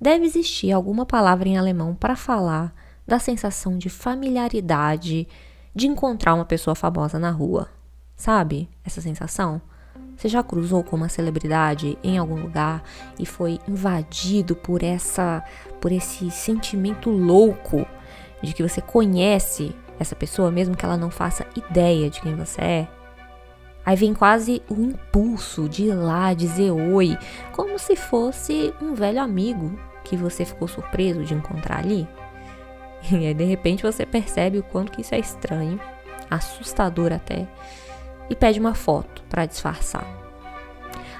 deve existir alguma palavra em alemão para falar da sensação de familiaridade de encontrar uma pessoa famosa na rua. Sabe essa sensação? Você já cruzou com uma celebridade em algum lugar e foi invadido por esse sentimento louco de que você conhece essa pessoa, mesmo que ela não faça ideia de quem você é? Aí vem quase o impulso de ir lá dizer oi, como se fosse um velho amigo que você ficou surpreso de encontrar ali. E aí de repente você percebe o quanto que isso é estranho, assustador até, e pede uma foto para disfarçar.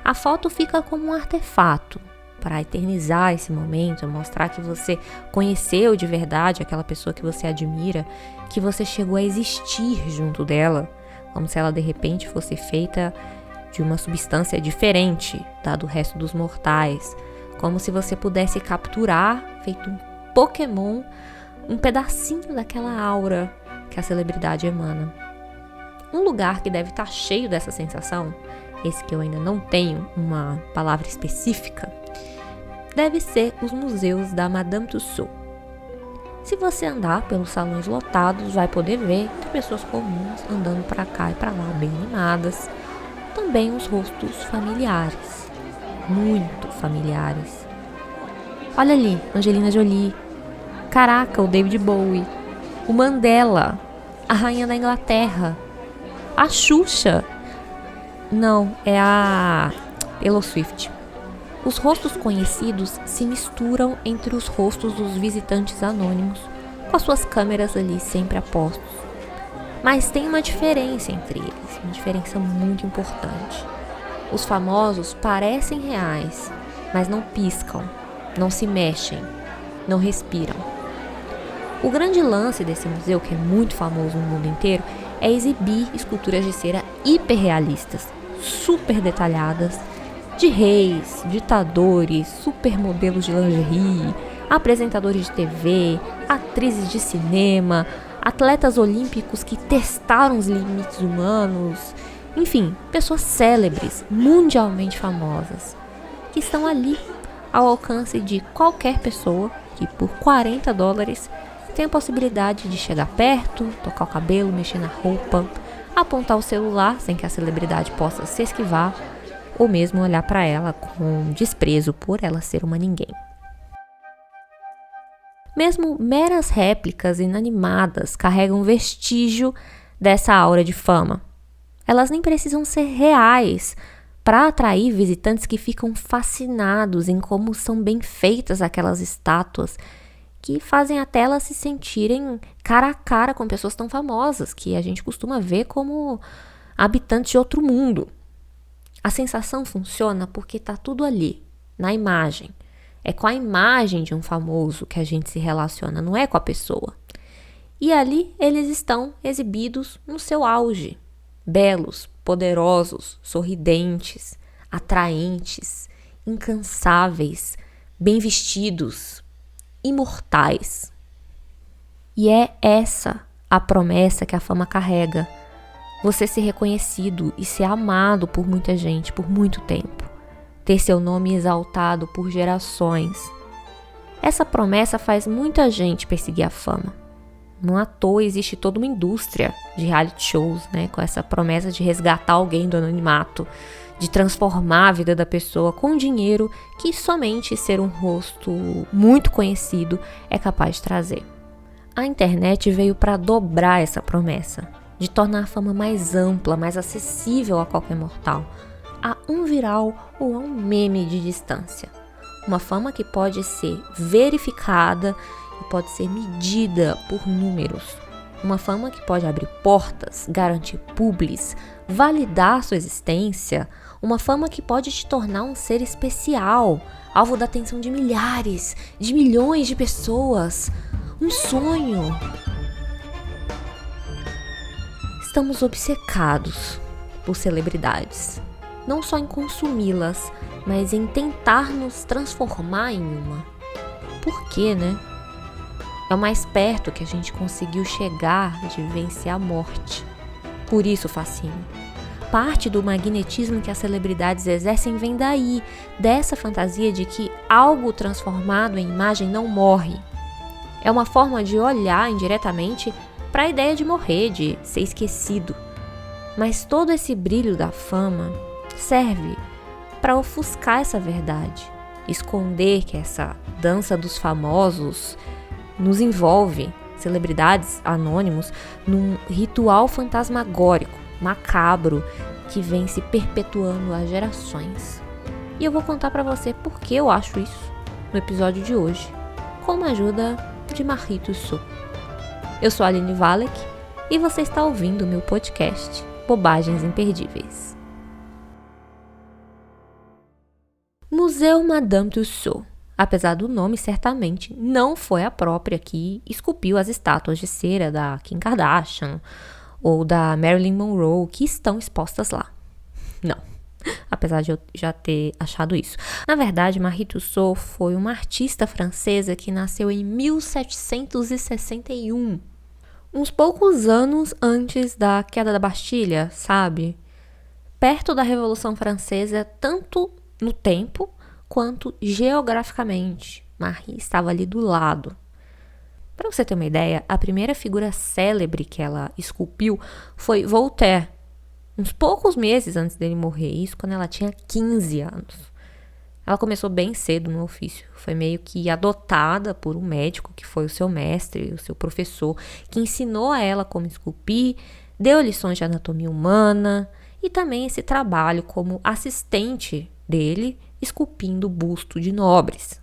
A foto fica como um artefato para eternizar esse momento, mostrar que você conheceu de verdade aquela pessoa que você admira, que você chegou a existir junto dela, como se ela de repente fosse feita de uma substância diferente da do resto dos mortais, como se você pudesse capturar, feito um Pokémon, um pedacinho daquela aura que a celebridade emana. Um lugar que deve estar cheio dessa sensação, esse que eu ainda não tenho uma palavra específica, deve ser os museus da Madame Tussauds. Se você andar pelos salões lotados, vai poder ver que pessoas comuns andando para cá e para lá, bem animadas. Também os rostos familiares, muito familiares. Olha ali, Angelina Jolie. Caraca, o David Bowie. O Mandela, a rainha da Inglaterra. A Xuxa. Não, é a Taylor Swift. Os rostos conhecidos se misturam entre os rostos dos visitantes anônimos, com as suas câmeras ali sempre a postos. Mas tem uma diferença entre eles, uma diferença muito importante. Os famosos parecem reais, mas não piscam, não se mexem, não respiram. O grande lance desse museu, que é muito famoso no mundo inteiro, é exibir esculturas de cera hiperrealistas, super detalhadas, de reis, ditadores, supermodelos de lingerie, apresentadores de TV, atrizes de cinema, atletas olímpicos que testaram os limites humanos, enfim, pessoas célebres, mundialmente famosas, que estão ali ao alcance de qualquer pessoa que por $40 tem a possibilidade de chegar perto, tocar o cabelo, mexer na roupa, apontar o celular sem que a celebridade possa se esquivar, ou mesmo olhar para ela com desprezo por ela ser uma ninguém. Mesmo meras réplicas inanimadas carregam vestígio dessa aura de fama. Elas nem precisam ser reais para atrair visitantes que ficam fascinados em como são bem feitas aquelas estátuas, que fazem até elas se sentirem cara a cara com pessoas tão famosas, que a gente costuma ver como habitantes de outro mundo. A sensação funciona porque está tudo ali, na imagem. É com a imagem de um famoso que a gente se relaciona, não é com a pessoa. E ali eles estão exibidos no seu auge. Belos, poderosos, sorridentes, atraentes, incansáveis, bem vestidos, imortais. E é essa a promessa que a fama carrega. Você ser reconhecido e ser amado por muita gente por muito tempo. Ter seu nome exaltado por gerações. Essa promessa faz muita gente perseguir a fama. Não à toa existe toda uma indústria de reality shows, né, com essa promessa de resgatar alguém do anonimato, de transformar a vida da pessoa com dinheiro que somente ser um rosto muito conhecido é capaz de trazer. A internet veio para dobrar essa promessa, de tornar a fama mais ampla, mais acessível a qualquer mortal, a um viral ou a um meme de distância. Uma fama que pode ser verificada e pode ser medida por números. Uma fama que pode abrir portas, garantir publis, validar sua existência. Uma fama que pode te tornar um ser especial, alvo da atenção de milhares, de milhões de pessoas. Um sonho. Estamos obcecados por celebridades. Não só em consumi-las, mas em tentar nos transformar em uma. Por quê, né? É o mais perto que a gente conseguiu chegar de vencer a morte. Por isso o fascínio. parte do magnetismo que as celebridades exercem vem daí, dessa fantasia de que algo transformado em imagem não morre. É uma forma de olhar indiretamente para a ideia de morrer, de ser esquecido. Mas todo esse brilho da fama serve para ofuscar essa verdade, esconder que essa dança dos famosos nos envolve, celebridades anônimos, num ritual fantasmagórico, macabro, que vem se perpetuando há gerações. E eu vou contar para você por que eu acho isso no episódio de hoje, com a ajuda de Marie Tussaud. Eu sou a Aline Valek e você está ouvindo o meu podcast Bobagens Imperdíveis. Museu Madame Tussaud. Apesar do nome, certamente não foi a própria que esculpiu as estátuas de cera da Kim Kardashian ou da Marilyn Monroe que estão expostas lá. Não, apesar de eu já ter achado isso. Na verdade, Marie Tussaud foi uma artista francesa que nasceu em 1761, uns poucos anos antes da queda da Bastilha, sabe? Perto da Revolução Francesa, tanto no tempo quanto geograficamente. Marie estava ali do lado. Para você ter uma ideia, a primeira figura célebre que ela esculpiu foi Voltaire, uns poucos meses antes dele morrer, isso quando ela tinha 15 anos. Ela começou bem cedo no ofício, foi meio que adotada por um médico que foi o seu mestre, o seu professor, que ensinou a ela como esculpir, deu lições de anatomia humana e também esse trabalho como assistente dele, esculpindo busto de nobres.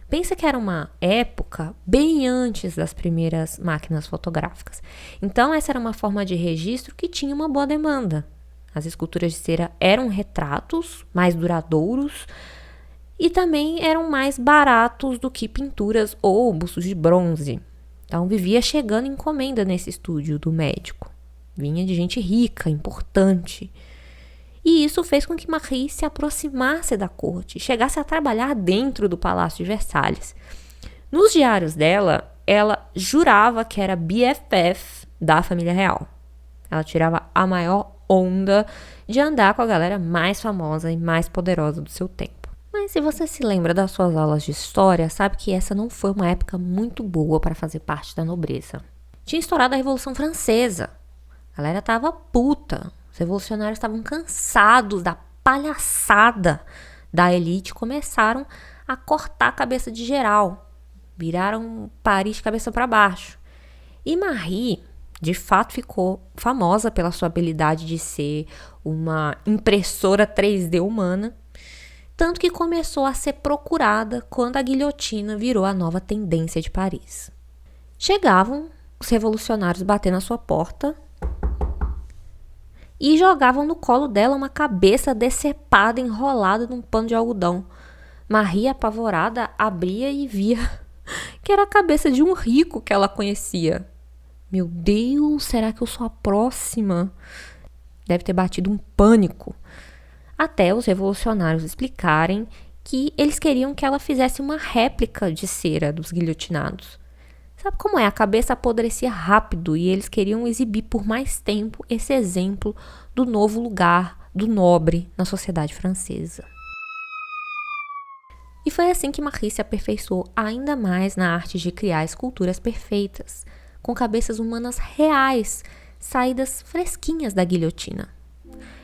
Pensa que era uma época bem antes das primeiras máquinas fotográficas. Então, essa era uma forma de registro que tinha uma boa demanda. As esculturas de cera eram retratos mais duradouros e também eram mais baratos do que pinturas ou bustos de bronze. Então, vivia chegando encomenda nesse estúdio do médico. Vinha de gente rica, importante. E isso fez com que Marie se aproximasse da corte, chegasse a trabalhar dentro do Palácio de Versalhes. Nos diários dela, ela jurava que era BFF da família real. Ela tirava a maior onda de andar com a galera mais famosa e mais poderosa do seu tempo. Mas se você se lembra das suas aulas de história, sabe que essa não foi uma época muito boa para fazer parte da nobreza. Tinha estourado a Revolução Francesa. A galera tava puta. Os revolucionários estavam cansados da palhaçada da elite e começaram a cortar a cabeça de geral. Viraram Paris de cabeça para baixo. E Marie, de fato, ficou famosa pela sua habilidade de ser uma impressora 3D humana, tanto que começou a ser procurada quando a guilhotina virou a nova tendência de Paris. Chegavam os revolucionários batendo na sua porta e jogavam no colo dela uma cabeça decepada, enrolada num pano de algodão. Marie, apavorada, abria e via que era a cabeça de um rico que ela conhecia. Meu Deus, será que eu sou a próxima? Deve ter batido um pânico. Até os revolucionários explicarem que eles queriam que ela fizesse uma réplica de cera dos guilhotinados. Sabe como é? A cabeça apodrecia rápido e eles queriam exibir por mais tempo esse exemplo do novo lugar do nobre na sociedade francesa. E foi assim que Marie se aperfeiçoou ainda mais na arte de criar esculturas perfeitas, com cabeças humanas reais, saídas fresquinhas da guilhotina.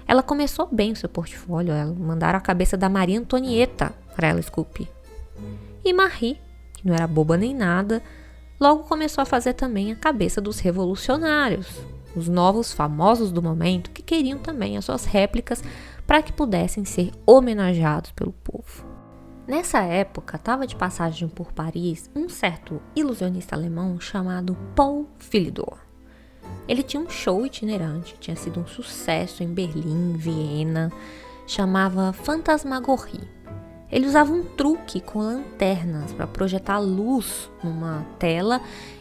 Ela começou bem o seu portfólio, mandaram a cabeça da Maria Antonieta para ela esculpir. E Marie, que não era boba nem nada, logo começou a fazer também a cabeça dos revolucionários, os novos famosos do momento que queriam também as suas réplicas para que pudessem ser homenageados pelo povo. Nessa época, estava de passagem por Paris um certo ilusionista alemão chamado Paul Philidor. Ele tinha um show itinerante, tinha sido um sucesso em Berlim, Viena, chamava Fantasmagorie. Ele usava um truque com lanternas para projetar luz numa tela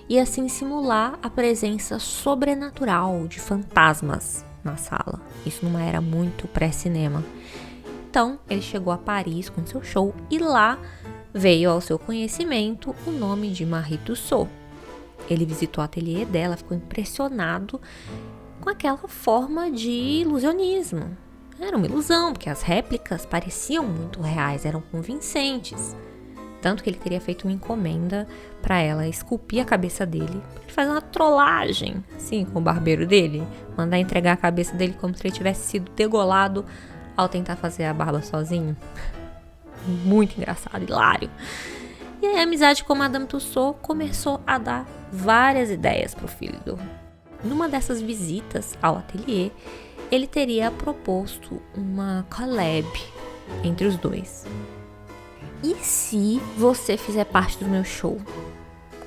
e assim simular a presença sobrenatural de fantasmas na sala. Isso numa era muito pré-cinema. Então, ele chegou a Paris com seu show e lá veio ao seu conhecimento o nome de Marie Tussaud. Ele visitou o ateliê dela, ficou impressionado com aquela forma de ilusionismo. Era uma ilusão, porque as réplicas pareciam muito reais, eram convincentes. Tanto que ele teria feito uma encomenda para ela esculpir a cabeça dele. Ele faz uma trollagem, assim, com o barbeiro dele. Mandar entregar a cabeça dele como se ele tivesse sido degolado ao tentar fazer a barba sozinho. Muito engraçado, hilário. E aí a amizade com Madame Tussauds começou a dar várias ideias para o filho do rei. Numa dessas visitas ao ateliê, ele teria proposto uma collab entre os dois. E se você fizer parte do meu show?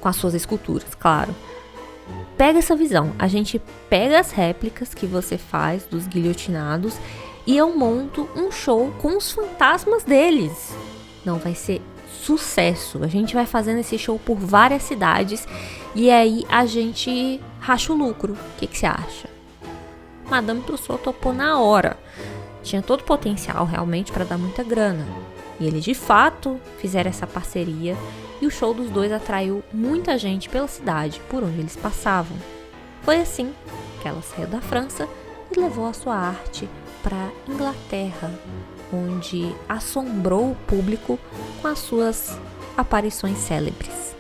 Com as suas esculturas, claro. Pega essa visão. A gente pega as réplicas que você faz dos guilhotinados e eu monto um show com os fantasmas deles. Não, vai ser sucesso. A gente vai fazendo esse show por várias cidades e aí a gente racha o lucro. O que você acha? Madame Tussauds topou na hora. Tinha todo o potencial realmente para dar muita grana. E eles de fato fizeram essa parceria e o show dos dois atraiu muita gente pela cidade por onde eles passavam. Foi assim que ela saiu da França e levou a sua arte para Inglaterra, onde assombrou o público com as suas aparições célebres.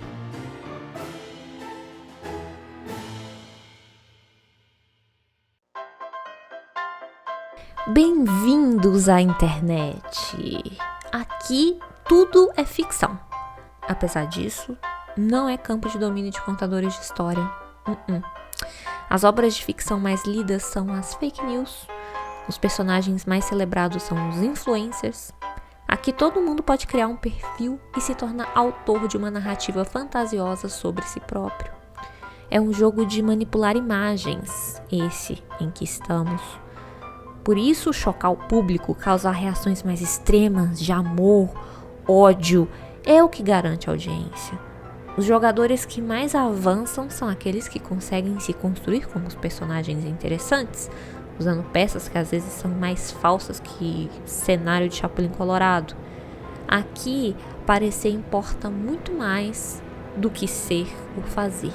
Bem-vindos à internet! Aqui tudo é ficção. Apesar disso, não é campo de domínio de contadores de história. As obras de ficção mais lidas são as fake news. Os personagens mais celebrados são os influencers. Aqui todo mundo pode criar um perfil e se tornar autor de uma narrativa fantasiosa sobre si próprio. É um jogo de manipular imagens, esse em que estamos. Por isso, chocar o público, causar reações mais extremas de amor, ódio, é o que garante a audiência. Os jogadores que mais avançam são aqueles que conseguem se construir como os personagens interessantes, usando peças que às vezes são mais falsas que cenário de Chapulin Colorado. Aqui, parecer importa muito mais do que ser ou fazer.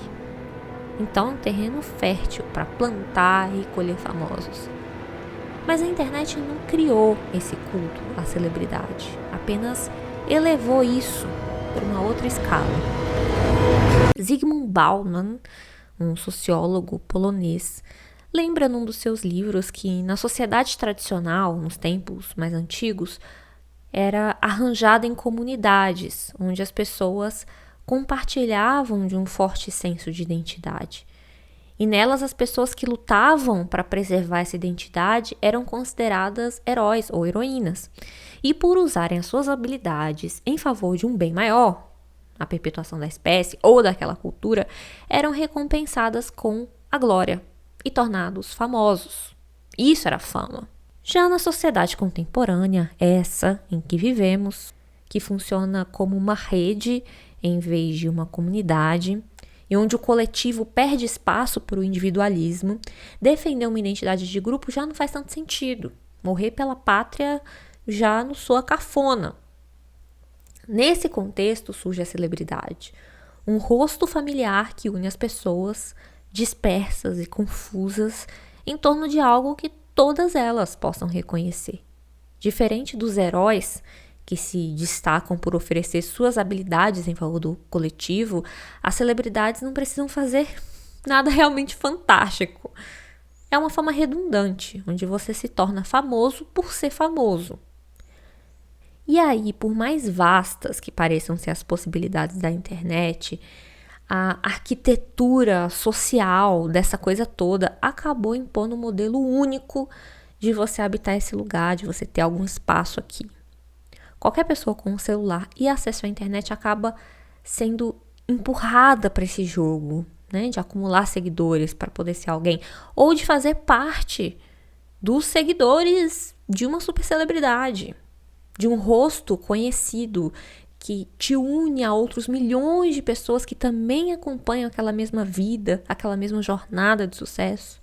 Então, é um terreno fértil para plantar e colher famosos. Mas a internet não criou esse culto à celebridade, apenas elevou isso para uma outra escala. Zygmunt Bauman, um sociólogo polonês, lembra num dos seus livros que na sociedade tradicional, nos tempos mais antigos, era arranjada em comunidades, onde as pessoas compartilhavam de um forte senso de identidade. E nelas as pessoas que lutavam para preservar essa identidade eram consideradas heróis ou heroínas. E por usarem as suas habilidades em favor de um bem maior, a perpetuação da espécie ou daquela cultura, eram recompensadas com a glória e tornados famosos. Isso era fama. Já na sociedade contemporânea, essa em que vivemos, que funciona como uma rede em vez de uma comunidade, e onde o coletivo perde espaço para o individualismo, defender uma identidade de grupo já não faz tanto sentido. Morrer pela pátria já não soa cafona. Nesse contexto surge a celebridade, um rosto familiar que une as pessoas dispersas e confusas em torno de algo que todas elas possam reconhecer. Diferente dos heróis, que se destacam por oferecer suas habilidades em favor do coletivo, as celebridades não precisam fazer nada realmente fantástico. É uma fama redundante, onde você se torna famoso por ser famoso. E aí, por mais vastas que pareçam ser as possibilidades da internet, a arquitetura social dessa coisa toda acabou impondo um modelo único de você habitar esse lugar, de você ter algum espaço aqui. Qualquer pessoa com um celular e acesso à internet acaba sendo empurrada para esse jogo, né? De acumular seguidores para poder ser alguém, ou de fazer parte dos seguidores de uma super celebridade, de um rosto conhecido que te une a outros milhões de pessoas que também acompanham aquela mesma vida, aquela mesma jornada de sucesso.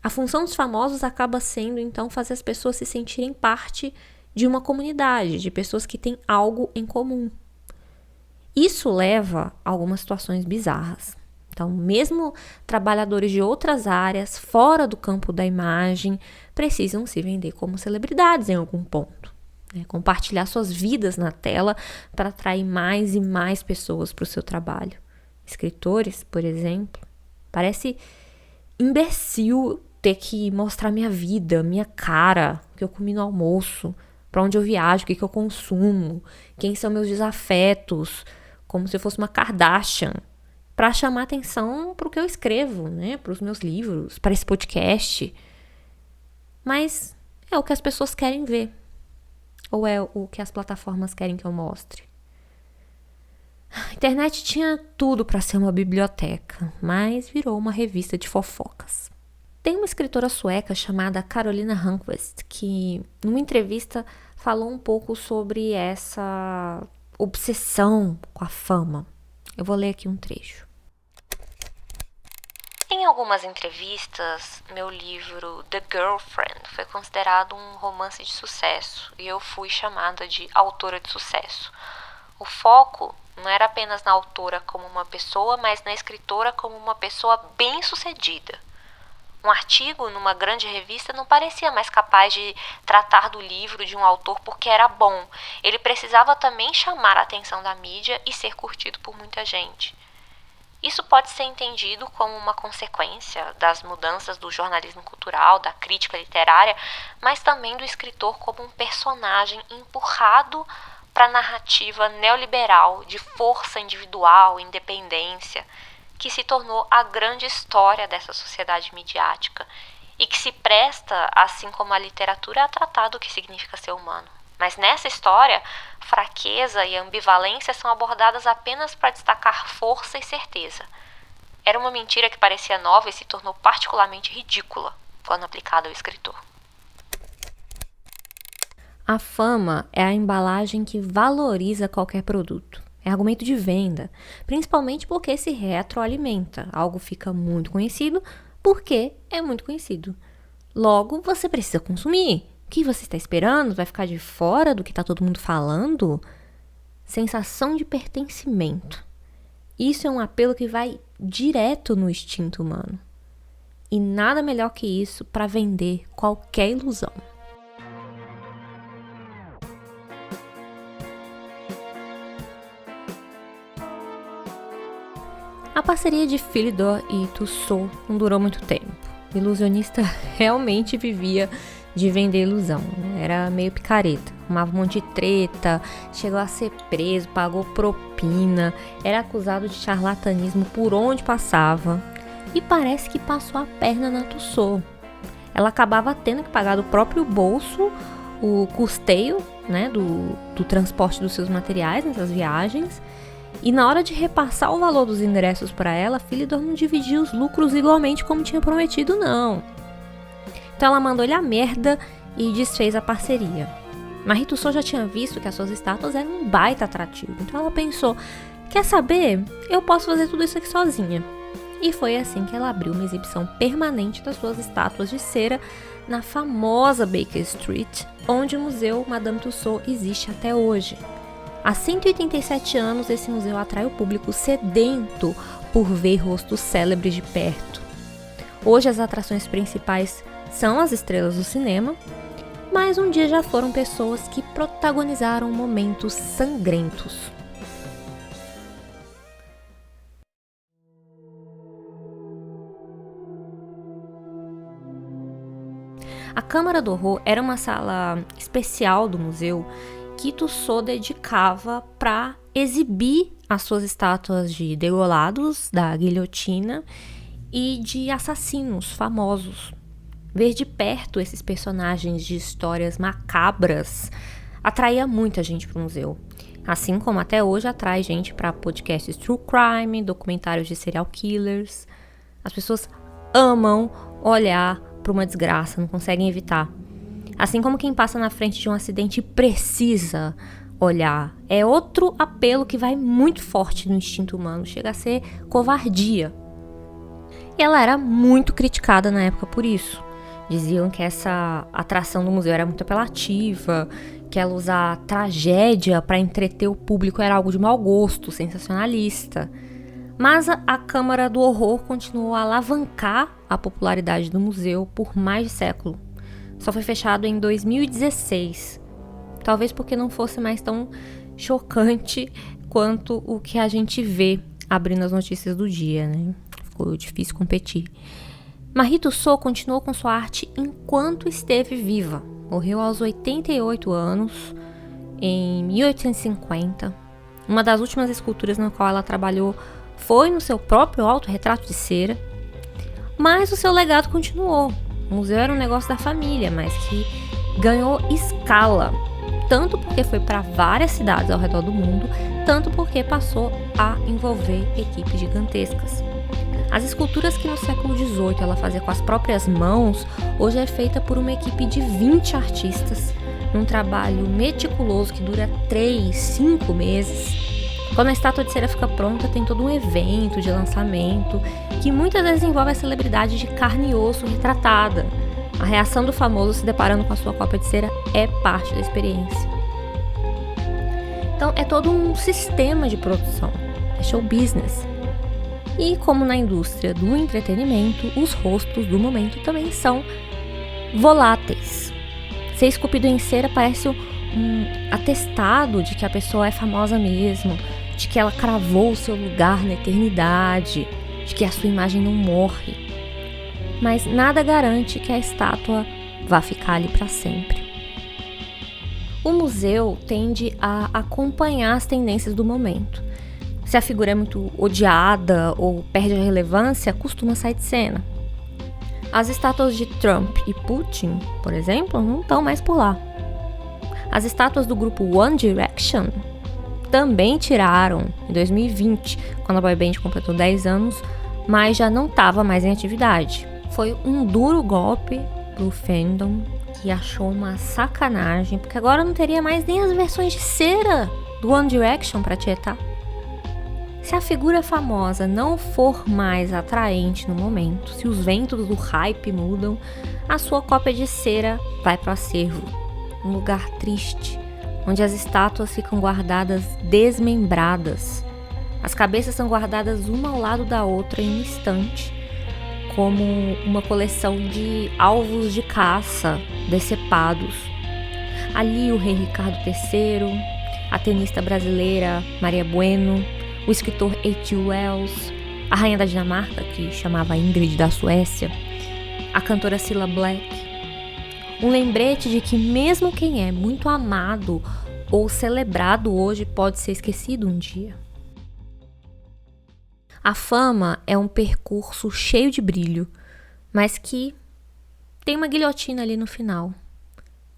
A função dos famosos acaba sendo, então, fazer as pessoas se sentirem parte de uma comunidade, de pessoas que têm algo em comum. Isso leva a algumas situações bizarras. Então, mesmo trabalhadores de outras áreas, fora do campo da imagem, precisam se vender como celebridades em algum ponto. Compartilhar suas vidas na tela para atrair mais e mais pessoas para o seu trabalho. Escritores, por exemplo, parece imbecil ter que mostrar minha vida, minha cara, o que eu comi no almoço, para onde eu viajo, o que eu consumo, quem são meus desafetos, como se eu fosse uma Kardashian, para chamar atenção para o que eu escrevo, para os meus livros, para esse podcast. Mas é o que as pessoas querem ver. Ou é o que as plataformas querem que eu mostre? A internet tinha tudo para ser uma biblioteca, mas virou uma revista de fofocas. Tem uma escritora sueca chamada Carolina Hörnqvist que, numa entrevista, falou um pouco sobre essa obsessão com a fama. Eu vou ler aqui um trecho. Em algumas entrevistas, meu livro The Girlfriend foi considerado um romance de sucesso e eu fui chamada de autora de sucesso. O foco não era apenas na autora como uma pessoa, mas na escritora como uma pessoa bem-sucedida. Um artigo numa grande revista não parecia mais capaz de tratar do livro de um autor porque era bom. Ele precisava também chamar a atenção da mídia e ser curtido por muita gente. Isso pode ser entendido como uma consequência das mudanças do jornalismo cultural, da crítica literária, mas também do escritor como um personagem empurrado para a narrativa neoliberal de força individual, independência, que se tornou a grande história dessa sociedade midiática e que se presta, assim como a literatura, a tratar do que significa ser humano. Mas nessa história, fraqueza e ambivalência são abordadas apenas para destacar força e certeza. Era uma mentira que parecia nova e se tornou particularmente ridícula quando aplicada ao escritor. A fama é a embalagem que valoriza qualquer produto. É argumento de venda, principalmente porque se retroalimenta. Algo fica muito conhecido porque é muito conhecido. Logo, você precisa consumir. O que você está esperando? Vai ficar de fora do que está todo mundo falando? Sensação de pertencimento. Isso é um apelo que vai direto no instinto humano. E nada melhor que isso para vender qualquer ilusão. A parceria de Philidor e Tussaud não durou muito tempo. O ilusionista realmente vivia de vender ilusão. Era meio picareta. Arrumava um monte de treta, chegou a ser preso, pagou propina, era acusado de charlatanismo por onde passava. E parece que passou a perna na Tussaud. Ela acabava tendo que pagar do próprio bolso o custeio, do transporte dos seus materiais nessas viagens. E na hora de repassar o valor dos ingressos para ela, Philidor não dividia os lucros igualmente como tinha prometido, não. Então ela mandou ele a merda e desfez a parceria. Marie Tussaud já tinha visto que as suas estátuas eram um baita atrativo. Então ela pensou, quer saber? Eu posso fazer tudo isso aqui sozinha. E foi assim que ela abriu uma exibição permanente das suas estátuas de cera na famosa Baker Street, onde o Museu Madame Tussauds existe até hoje. Há 187 anos, esse museu atrai o público sedento por ver rostos célebres de perto. Hoje, as atrações principais são as estrelas do cinema, mas um dia já foram pessoas que protagonizaram momentos sangrentos. A Câmara do Horror era uma sala especial do museu que Tussaud dedicava para exibir as suas estátuas de degolados, da guilhotina e de assassinos famosos. Ver de perto esses personagens de histórias macabras atraía muita gente para o museu. Assim como até hoje atrai gente para podcasts true crime, documentários de serial killers. As pessoas amam olhar para uma desgraça, não conseguem evitar. Assim como quem passa na frente de um acidente precisa olhar. É outro apelo que vai muito forte no instinto humano, chega a ser covardia. E ela era muito criticada na época por isso. Diziam que essa atração do museu era muito apelativa, que ela usar tragédia para entreter o público era algo de mau gosto, sensacionalista. Mas a Câmara do Horror continuou a alavancar a popularidade do museu por mais de século. Só foi fechado em 2016. Talvez porque não fosse mais tão chocante quanto o que a gente vê abrindo as notícias do dia, né? Ficou difícil competir. Marie Tussaud continuou com sua arte enquanto esteve viva. Morreu aos 88 anos, em 1850. Uma das últimas esculturas na qual ela trabalhou foi no seu próprio autorretrato de cera. Mas o seu legado continuou. O museu era um negócio da família, mas que ganhou escala. Tanto porque foi para várias cidades ao redor do mundo, tanto porque passou a envolver equipes gigantescas. As esculturas que no século XVIII ela fazia com as próprias mãos, hoje é feita por uma equipe de 20 artistas, num trabalho meticuloso que dura 3, 5 meses. Quando a estátua de cera fica pronta, tem todo um evento de lançamento, que muitas vezes envolve a celebridade de carne e osso retratada. A reação do famoso se deparando com a sua cópia de cera é parte da experiência. Então é todo um sistema de produção, é show business. E como na indústria do entretenimento, os rostos do momento também são voláteis. Ser esculpido em cera parece um atestado de que a pessoa é famosa mesmo, de que ela cravou o seu lugar na eternidade, de que a sua imagem não morre. Mas nada garante que a estátua vá ficar ali para sempre. O museu tende a acompanhar as tendências do momento. Se a figura é muito odiada ou perde a relevância, costuma sair de cena. As estátuas de Trump e Putin, por exemplo, não estão mais por lá. As estátuas do grupo One Direction também tiraram em 2020, quando a boy band completou 10 anos, mas já não estava mais em atividade. Foi um duro golpe pro fandom, que achou uma sacanagem, porque agora não teria mais nem as versões de cera do One Direction para tietar. Se a figura famosa não for mais atraente no momento, se os ventos do hype mudam, a sua cópia de cera vai para o acervo, um lugar triste, onde as estátuas ficam guardadas desmembradas. As cabeças são guardadas uma ao lado da outra em um estante, como uma coleção de alvos de caça decepados. Ali o rei Ricardo III, a tenista brasileira Maria Bueno, o escritor H.G. Wells, a rainha da Dinamarca, que chamava Ingrid da Suécia, a cantora Cilla Black. Um lembrete de que mesmo quem é muito amado ou celebrado hoje pode ser esquecido um dia. A fama é um percurso cheio de brilho, mas que tem uma guilhotina ali no final.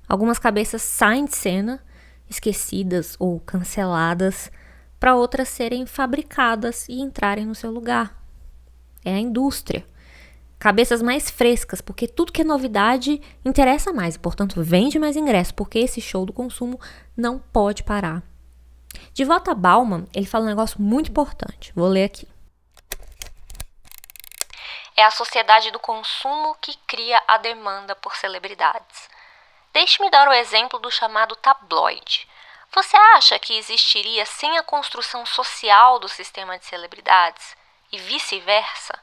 Algumas cabeças saem de cena, esquecidas ou canceladas, para outras serem fabricadas e entrarem no seu lugar. É a indústria. Cabeças mais frescas, porque tudo que é novidade interessa mais, e, portanto, vende mais ingressos, porque esse show do consumo não pode parar. De volta a Bauman, ele fala um negócio muito importante. Vou ler aqui. É a sociedade do consumo que cria a demanda por celebridades. Deixe-me dar o exemplo do chamado tabloide. Você acha que existiria sem a construção social do sistema de celebridades? E vice-versa?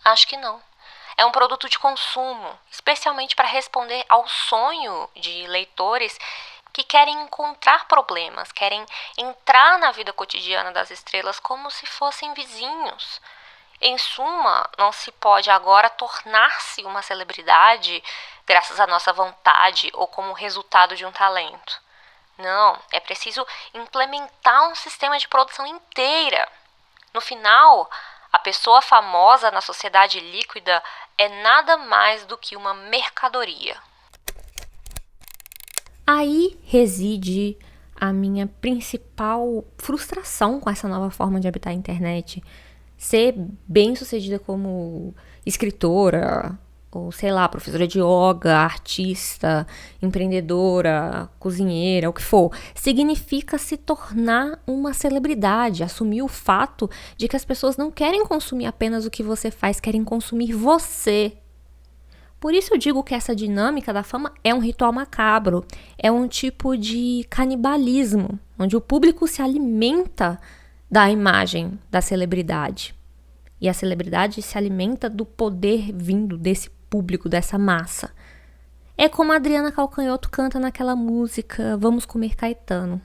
Acho que não. É um produto de consumo, especialmente para responder ao sonho de leitores que querem encontrar problemas, querem entrar na vida cotidiana das estrelas como se fossem vizinhos. Em suma, não se pode agora tornar-se uma celebridade graças à nossa vontade ou como resultado de um talento. Não, é preciso implementar um sistema de produção inteira. No final, a pessoa famosa na sociedade líquida é nada mais do que uma mercadoria. Aí reside a minha principal frustração com essa nova forma de habitar a internet. Ser bem-sucedida como escritora, ou sei lá, professora de yoga, artista, empreendedora, cozinheira, o que for, significa se tornar uma celebridade, assumir o fato de que as pessoas não querem consumir apenas o que você faz, querem consumir você. Por isso eu digo que essa dinâmica da fama é um ritual macabro, é um tipo de canibalismo, onde o público se alimenta da imagem da celebridade. E a celebridade se alimenta do poder vindo desse público, dessa massa. É como a Adriana Calcanhoto canta naquela música Vamos Comer Caetano.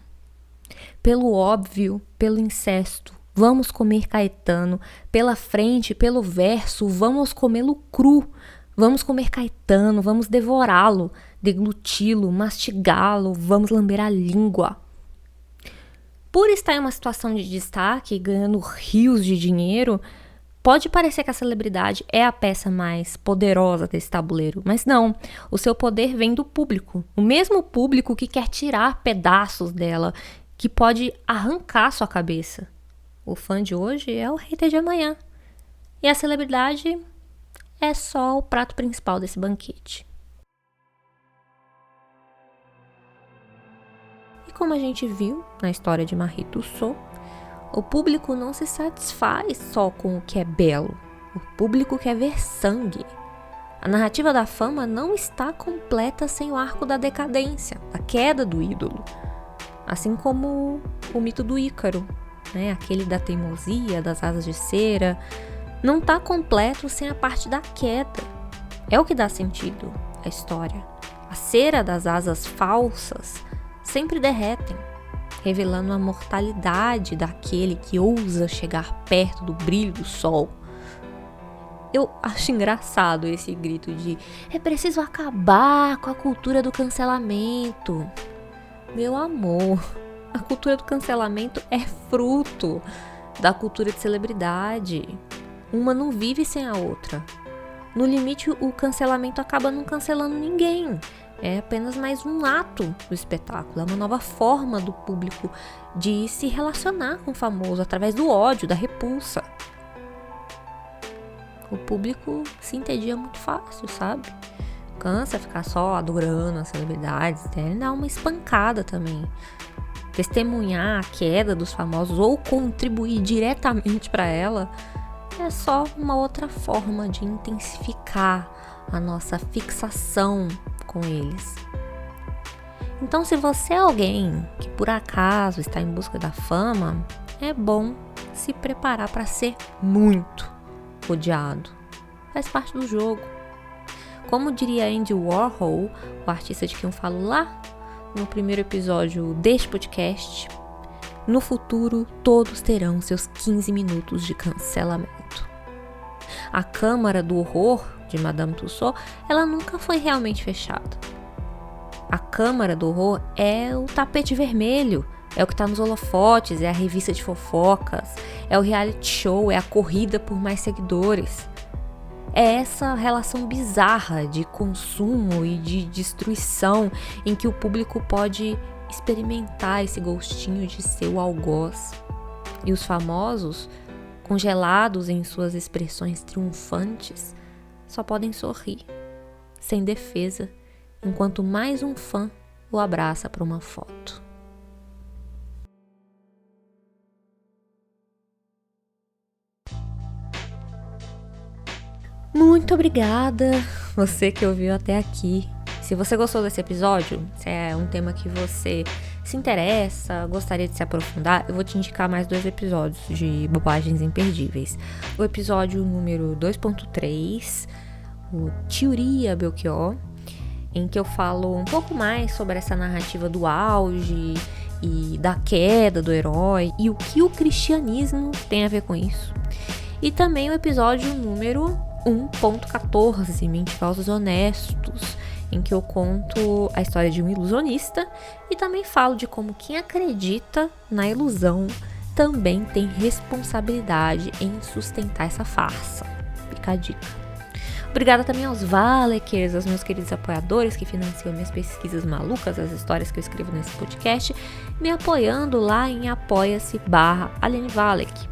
Pelo óbvio, pelo incesto, vamos comer Caetano. Pela frente, pelo verso, vamos comê-lo cru. Vamos comer Caetano, vamos devorá-lo, degluti-lo, mastigá-lo, vamos lamber a língua. Por estar em uma situação de destaque, ganhando rios de dinheiro, pode parecer que a celebridade é a peça mais poderosa desse tabuleiro, mas não. O seu poder vem do público. O mesmo público que quer tirar pedaços dela, que pode arrancar sua cabeça. O fã de hoje é o hater de amanhã. E a celebridade é só o prato principal desse banquete. E como a gente viu na história de Marie Tussauds, o público não se satisfaz só com o que é belo. O público quer ver sangue. A narrativa da fama não está completa sem o arco da decadência, da queda do ídolo. Assim como o mito do Ícaro, né? Aquele da teimosia, das asas de cera, não está completo sem a parte da queda. É o que dá sentido à história. A cera das asas falsas sempre derretem, revelando a mortalidade daquele que ousa chegar perto do brilho do sol. Eu acho engraçado esse grito de é preciso acabar com a cultura do cancelamento. Meu amor, a cultura do cancelamento é fruto da cultura de celebridade. Uma não vive sem a outra. No limite, o cancelamento acaba não cancelando ninguém. É apenas mais um ato do espetáculo. É uma nova forma do público de se relacionar com o famoso através do ódio, da repulsa. O público se entedia muito fácil, sabe? Cansa ficar só adorando as celebridades. Ele dá uma espancada também. Testemunhar a queda dos famosos ou contribuir diretamente para ela é só uma outra forma de intensificar a nossa fixação com eles. Então, se você é alguém que por acaso está em busca da fama, é bom se preparar para ser muito odiado. Faz parte do jogo. Como diria Andy Warhol, o artista de quem eu falo lá no primeiro episódio deste podcast, no futuro todos terão seus 15 minutos de cancelamento. A Câmara do Horror de Madame Tussauds, ela nunca foi realmente fechada. A Câmara do Horror é o tapete vermelho, é o que está nos holofotes, é a revista de fofocas, é o reality show, é a corrida por mais seguidores. É essa relação bizarra de consumo e de destruição em que o público pode experimentar esse gostinho de ser o algoz. E os famosos, congelados em suas expressões triunfantes, só podem sorrir, sem defesa, enquanto mais um fã o abraça para uma foto. Muito obrigada, você que ouviu até aqui. Se você gostou desse episódio, se é um tema que você se interessa, gostaria de se aprofundar, eu vou te indicar mais 2 episódios de Bobagens Imperdíveis. O episódio número 2.3, o Teoria Belchior, em que eu falo um pouco mais sobre essa narrativa do auge e da queda do herói e o que o cristianismo tem a ver com isso. E também o episódio número 1.14, Mentirosos Honestos, em que eu conto a história de um ilusionista e também falo de como quem acredita na ilusão também tem responsabilidade em sustentar essa farsa. Fica a dica. Obrigada também aos Valekers, aos meus queridos apoiadores que financiam minhas pesquisas malucas, as histórias que eu escrevo nesse podcast, me apoiando lá em apoia-se/Aline Valek.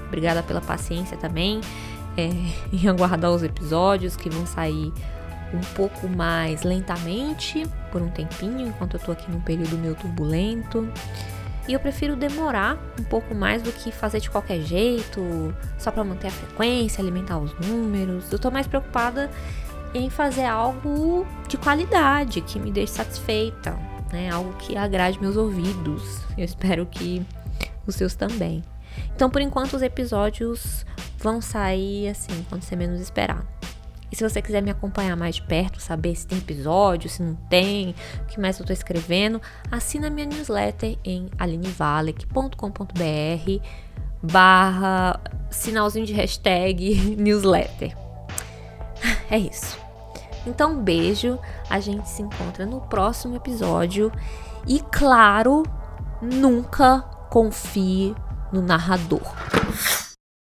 Obrigada pela paciência também em aguardar os episódios que vão sair um pouco mais lentamente, por um tempinho, enquanto eu tô aqui num período meio turbulento. E eu prefiro demorar um pouco mais do que fazer de qualquer jeito, só para manter a frequência, alimentar os números. Eu tô mais preocupada em fazer algo de qualidade, que me deixe satisfeita, né? Algo que agrade meus ouvidos. Eu espero que os seus também. Então, por enquanto, os episódios vão sair assim, quando você menos esperar. E se você quiser me acompanhar mais de perto, saber se tem episódio, se não tem, o que mais eu tô escrevendo, assina minha newsletter em alinevalek.com.br/sinalzinho de hashtag newsletter. É isso. Então, um beijo. A gente se encontra no próximo episódio. E, claro, nunca confie no narrador.